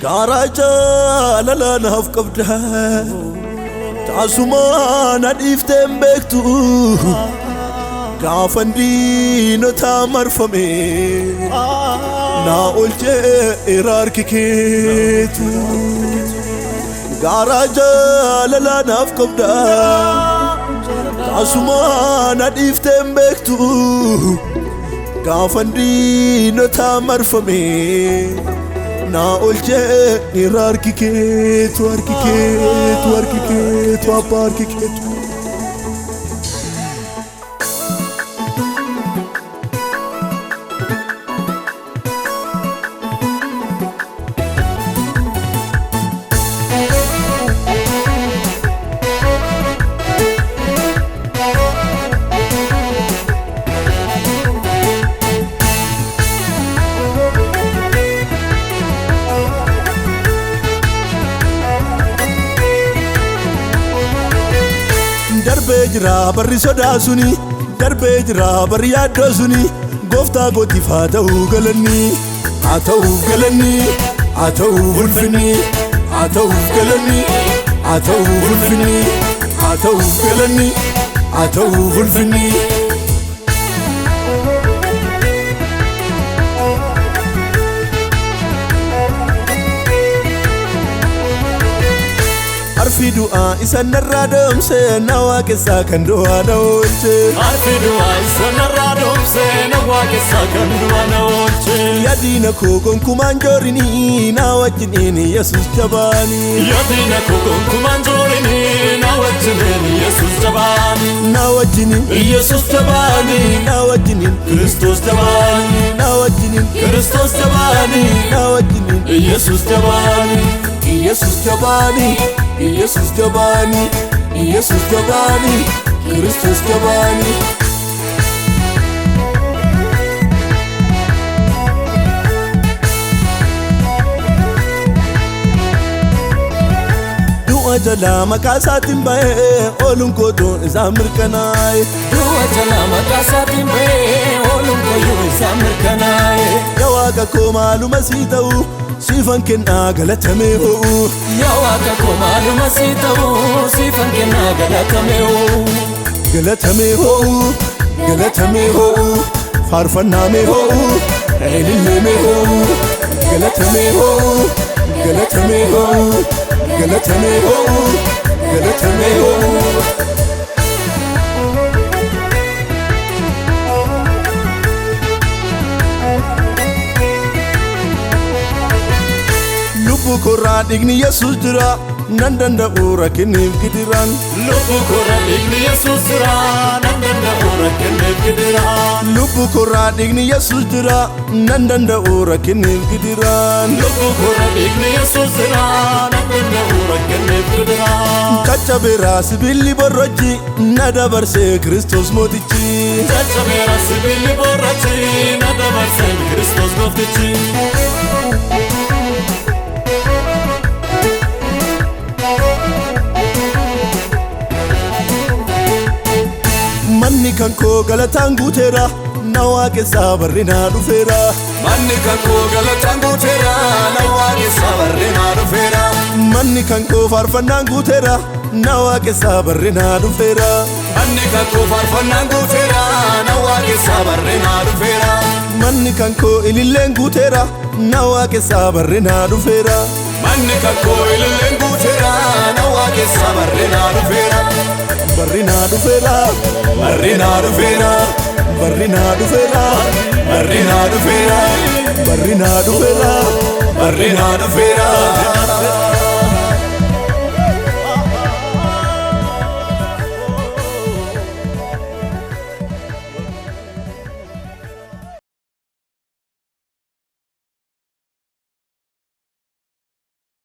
Garaja lala naf qabda Tasuma nadiftem bektu Gafandi no tamarfame Na olje irar kiketu Garaja lala naf qabda Tasuma nadiftem bektu Gafandi no tamarfame Na olje irar kiketu apar kiketu Darbe jira barri soda suni darbe jira barri yaaddo suni Gooftaa gootiif haa ta'uu galanni haa ta'uuf galanni haa ta'uuf ulfinni haa ta'uuf galanni haa ta'uuf ulfinni haa ta'uuf galanni haa ta'uuf ulfinni Arfi du'a isa narra domse na waaqessa kan du'a na oolche Arfi du'a isa narra domse na waaqessa kan du'a na oolche Yadina koo gonkumaan joorini na wajjiniin Yesuus jabaani Yadina koo gonkumaan joorini na wajjiniin Yesuus jabaani Na wajjiniin Yesuus jabaani na wajjiniin Kristos jabaani na wajjiniin Kristos jabaani na wajjiniin Yesuus jabaani Yesuus jabaani Yesuus jabaani Yesuus jabaani Kristos jabaani Du'a jala maqaa isaatiin ba'ee ooluun kootu isaa mirkanaa'e Du'a jala maqaa isaatiin ba'ee ooluun kootu isaa mirkanaa'e Yaa Waaqa koo maaluma sii ta'u siifan kennaa galatamee ho'u Yaa Waaqa koo maaluma sii ta'u siifan kennaa galatamee ho'u Galatamee ho'u faarfannaa mee ho'u ilillee mee ho'u Galatamee ho'u galatamee ho'u galatamee ho'u galatamee ho'u Lubbu korraa dhigni Yesuus jira nan danda'u rakkiniif gidiraan Lubbu korraa dhigni Yesuus jira nan danda'u rakkiniif gidiraan Lubbu korraa dhigni Yesuus jira nan danda'u rakkiniif gidiraan Lubbu korraa dhigni Yesuus jira nan danda'u rakkiniif gidiraan Caccabeera sibiilli borrochi na dabarsee Kristos mootichi Caccabeera sibiilli borrochi na dabarsee Kristos gooftichi Manni kan koo galataan guuteera na waaqessaa barri naa dhufeera Manni kan koo galataan guuteera na waaqessaa barri naa dhufeera Manni kan koo faarfannaan guuteera na waaqessaa barri naa dhufeera Manni kan koo faarfannaan guuteera na waaqessaa barri naa dhufeera Manni kan koo ililleen guuteera na waaqessaa barri naa dhufeera Manni kan koo ililleen guuteera na waaqessaa barri naa dhufeera Barri naa dhufeera Barri naa dhufeera barri naa dhufeera Barri naa dhufeera barri naa dhufeera Barri naa dhufeera